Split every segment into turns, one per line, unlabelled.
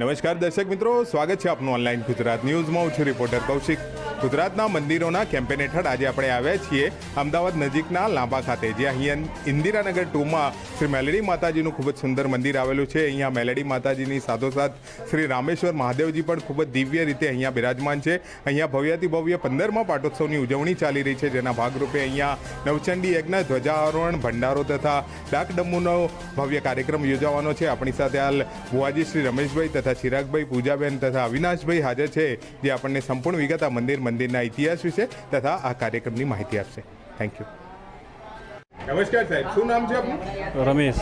નમસ્કાર દર્શક મિત્રો, સ્વાગત છે આપનું ઓનલાઈન ગુજરાત ન્યૂઝમાં. હું છું રિપોર્ટર કૌશિક. ગુજરાતના મંદિરોના કેમ્પેન હેઠળ આજે આપણે આવ્યા છીએ અમદાવાદ નજીકના લાંબા ખાતે, જ્યાં અહીંયા ઇન્દિરાનગર 2માં શ્રી મેલડી માતાજીનું ખૂબ જ સુંદર મંદિર આવેલું છે. અહીંયા મેલડી માતાજીની સાથોસાથ શ્રી રામેશ્વર મહાદેવજી પણ ખૂબ જ દિવ્ય રીતે અહીંયા બિરાજમાન છે. અહીંયા ભવ્યાતિ ભવ્ય 15મા પાટોત્સવની ઉજવણી ચાલી રહી છે, જેના ભાગરૂપે અહીંયા નવચંડી યજ્ઞ, ધ્વજારોહણ, ભંડારો તથા ડાકડમુનો ભવ્ય કાર્યક્રમ યોજાવાનો છે. આપણી સાથે હાલ ભુવાજી શ્રી રમેશભાઈ તથા ચિરાગભાઈ, પૂજાબેન તથા અવિનાશભાઈ હાજર છે, જે આપણને સંપૂર્ણ વિગત આ મંદિરના ઇતિહાસ વિશે તથા આ કાર્યક્રમની માહિતી આપશે. Thank you. નમસ્કાર સાહેબ, શું નામ છે આપનું?
રમેશ.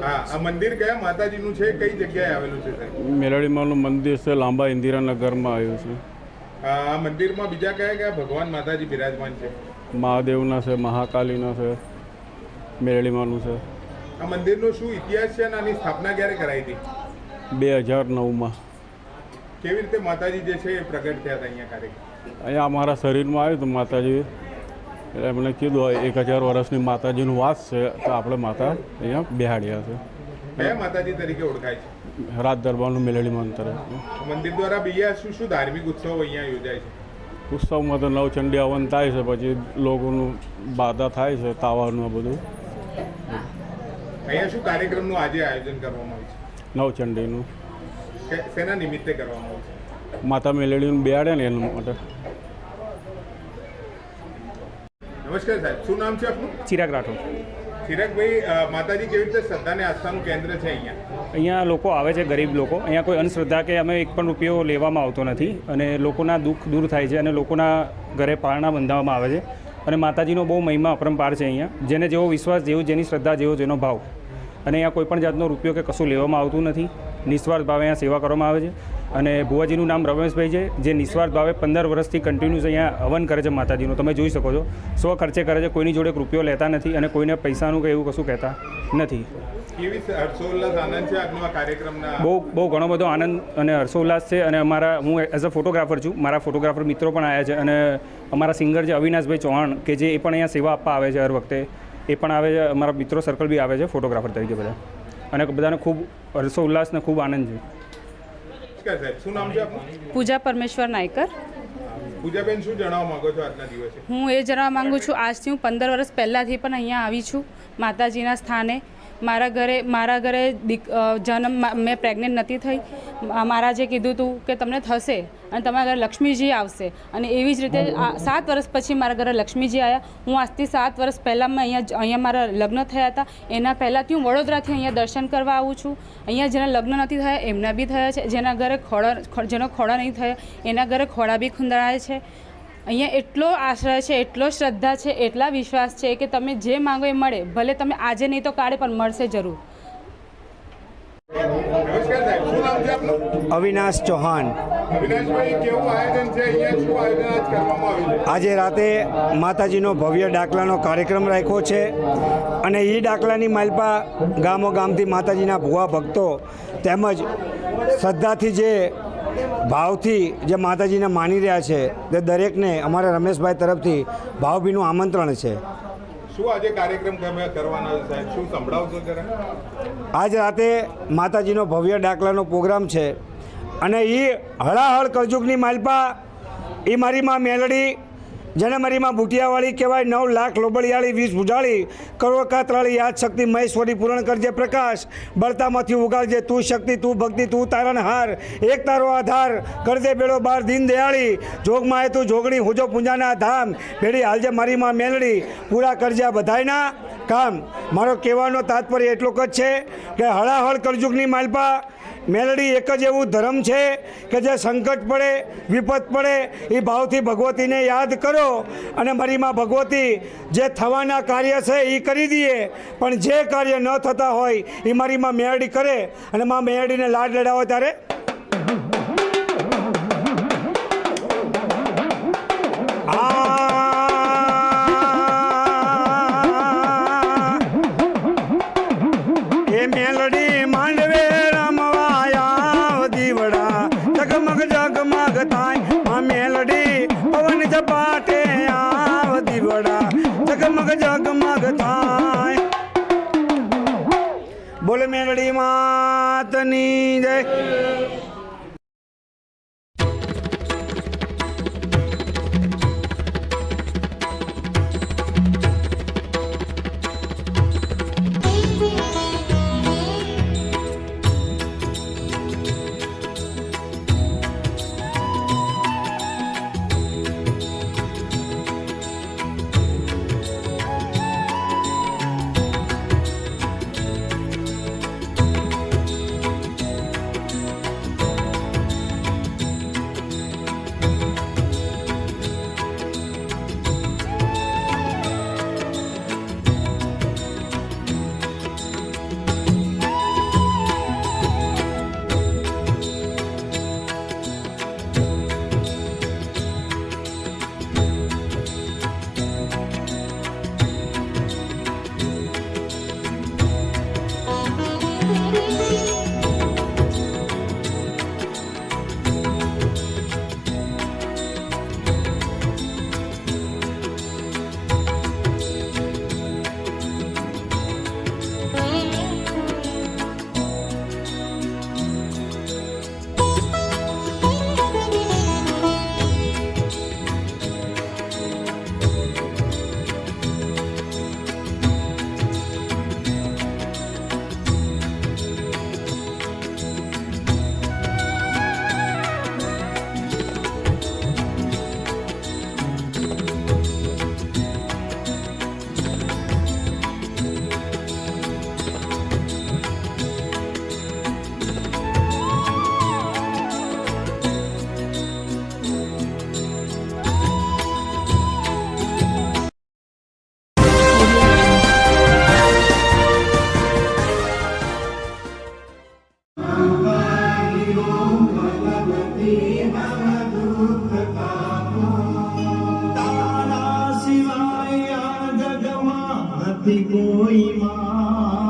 હા, આ મંદિર કયા માતાજીનું છે, કઈ જગ્યાએ આવેલું છે સાહેબ?
મેલડી માનું મંદિર છે, લાંબા ઇન્દિરાનગરમાં આવ્યું છે.
આ મંદિરમાં બીજા કયા કયા ભગવાન માતાજી બિરાજમાન છે?
મહાદેવના છે, મહાકાલીના છે, મેલડી માનું છે.
આ મંદિરનો શું ઇતિહાસ છે અને આની સ્થાપના ક્યારે કરાઈ હતી?
2009માં.
કેવી રીતે માતાજી જે છે એ પ્રગટ થયા હતા અહીંયા કાર્યક્રમ?
અહીંયા અમારા શરીરમાં આવ્યું હતું માતાજી, એટલે એમણે કીધું 1000 વર્ષની માતાજીનું વાસ છે, તો આપણે માતા અહીંયા બેહાડ્યા છે.
કયા માતાજી તરીકે ઓળખાય છે?
રાજ દરબારનું મેલડી માન તરફ.
મંદિર દ્વારા બીજા શું શું ધાર્મિક ઉત્સવો અહીંયા યોજાય છે?
ઉત્સવમાં તો નવચંડી હવન થાય છે, પછી લોકોનું બાધા થાય છે, તાવાનું બધું.
અહીંયા શું કાર્યક્રમનું આજે આયોજન કરવામાં આવ્યું છે?
નવચંડીનું.
શેના નિમિત્તે કરવામાં આવ્યું છે?
માતા મેલડીનું બેહાડે ને એના માટે.
નમસ્કાર સાહેબ, શું નામ છે આપનું?
ચિરાગ રાઠોડ.
ચિરાગભાઈ, માતાજી કેવી રીતે શ્રદ્ધા અને આસ્થાનું કેન્દ્ર છે અહીંયા?
અહીંયા લોકો આવે છે, ગરીબ લોકો. અહીંયા કોઈ અંધશ્રદ્ધા કે અમે એક પણ રૂપિયો લેવામાં આવતો નથી, અને લોકોના દુઃખ દૂર થાય છે, અને લોકોના ઘરે પારણા બંધાવવામાં આવે છે. અને માતાજીનો બહુ મહિમા અપરંપાર છે અહીંયા. જેને જેવો વિશ્વાસ, જેની શ્રદ્ધા, જેનો ભાવ. અને અહીંયા કોઈ પણ જાતનો રૂપિયો કે કશું લેવામાં આવતું નથી. નિસ્વાર્થ ભાવે અહીંયા સેવા કરવામાં આવે છે. અને ભુવાજીનું નામ રમેશભાઈ છે, જે નિસ્વાર્થ ભાવે 15 વર્ષથી કન્ટિન્યુઅસ અહીંયા હવન કરે છે માતાજીનું. તમે જોઈ શકો છો, સ્વ ખર્ચે કરે છે, કોઈની જોડે રૂપિયો લેતા નથી, અને કોઈને પૈસાનું કે એવું કશું કહેતા નથી.
કેવી હર્ષોલ્લાસ આનંદ છે આજનો આ કાર્યક્રમના?
બહુ ઘણો બધો આનંદ અને હર્ષોલ્લાસ છે. અને હું એઝ અ ફોટોગ્રાફર છું, મારા ફોટોગ્રાફર મિત્રો પણ આવ્યા છે, અને અમારા સિંગર છે અવિનાશભાઈ ચૌહાણ, કે જે એ પણ અહીંયા સેવા આપવા આવે છે હર વખતે, એ પણ આવે છે. અમારા મિત્રો સર્કલ બી આવે છે ફોટોગ્રાફર તરીકે બધા, અને બધાને ખૂબ હર્ષોલ્લાસ ને ખૂબ આનંદ છે.
સાહેબ, શું નામ છે આપનું?
પૂજા પરમેશ્વર નાયકર.
પૂજાબેન, શું જણાવવા માંગો છો આજના દિવસે?
હું એ જણાવવા માંગુ છું, આજથી હું 15 વર્ષ પહેલાંથી પણ અહીંયા આવી છું માતાજીના સ્થાને. મારા ઘરે જન્મ, મેં પ્રેગ્નન્ટ નથી થઈ. મારા જે કીધું હતું કે તમને થશે અને તમારા ઘરે લક્ષ્મીજી આવશે, અને એવી જ રીતે 7 વર્ષ પછી મારા ઘરે લક્ષ્મીજી આવ્યા. હું આજથી 7 વર્ષ પહેલાં મેં અહીંયા મારા લગ્ન થયા હતા. એના પહેલાંથી હું વડોદરાથી અહીંયા દર્શન કરવા આવું છું. અહીંયા જેના લગ્ન નથી થયા એમના બી થયા છે, જેના ઘરે જેનો ખોડા નહીં થયા એના ઘરે ખોડા બી ખુંદરાય છે. અહીંયા એટલો આશ્રય છે, એટલો શ્રદ્ધા છે, એટલા વિશ્વાસ છે કે તમે જે માંગો એ મળે. ભલે તમે આજે નહીં તો કાલે પણ મળશે જરૂર.
નમસ્કાર સાહેબ, શું નામ છે આપનું?
અવિનાશ ચૌહાણ.
અવિનાશભાઈ, કેવું આયોજન છે અહીંયા? શું આયોજન આજ કરવામાં આવ્યું છે?
આજે રાતે માતાજીનો ભવ્ય ડાકલાનો કાર્યક્રમ રાખ્યો છે, અને એ ડાકલાની માલપા ગામો ગામથી માતાજીના ભુવા ભક્તો તેમજ શ્રદ્ધાથી જે ભાવથી જે માતાજીને માની રહ્યા છે, તે દરેકને અમારા રમેશભાઈ તરફથી ભાવભીનું આમંત્રણ છે.
શું આજે કાર્યક્રમ તમે કરવાના છે સાહેબ? શું સંભળાવશો જરા?
આજ રાતે માતાજીનો ભવ્ય ડાકલાનો પ્રોગ્રામ છે, અને એ હળાહળ કરજુગની માલપા એ મારી માં મેલડી, જેને મારી માં બુટિયાવાળી કહેવાય, 9 લાખ લોબડિયાળી, 20 ભુજાળી, કરોડ કાતરાળી, યાદ શક્તિ મહેશ્વરી, પૂરણ કરજે પ્રકાશ, બળતામાંથી ઉગાડજે તું શક્તિ, તું ભક્તિ, તું તારણ હાર, એક તારો આધાર, કરજે બેડો બાર દીન દયાળી, જોગમાં એ તું જોગણી, હુજો પૂંજાના ધામ, ભેડી હાલજે મારી માં મેલડી, પૂરા કરજે બધાયના કામ. મારો કહેવાનો તાત્પર્ય એટલો જ છે કે હળાહળ કરજુગની માલપા મેલડી એક જ એવું ધર્મ છે કે જે સંકટ પડે, વિપત પડે, એ ભાવથી ભગવતીને યાદ કરો, અને મારી માં ભગવતી જે થવાના કાર્ય છે એ કરી દઈએ, પણ જે કાર્ય ન થતા હોય એ મારી માં મેલડી કરે. અને માં મેલડીને લાડ લડાવો ત્યારે એ મેલડી માંડવે જગમગ જગમગ થાય, માં મેલડી પવન ઝપાટે આવ દીવડા, જગમગ જગમગ થાય. બોલે મેલડી માતની જય.
નથી કોઈ માં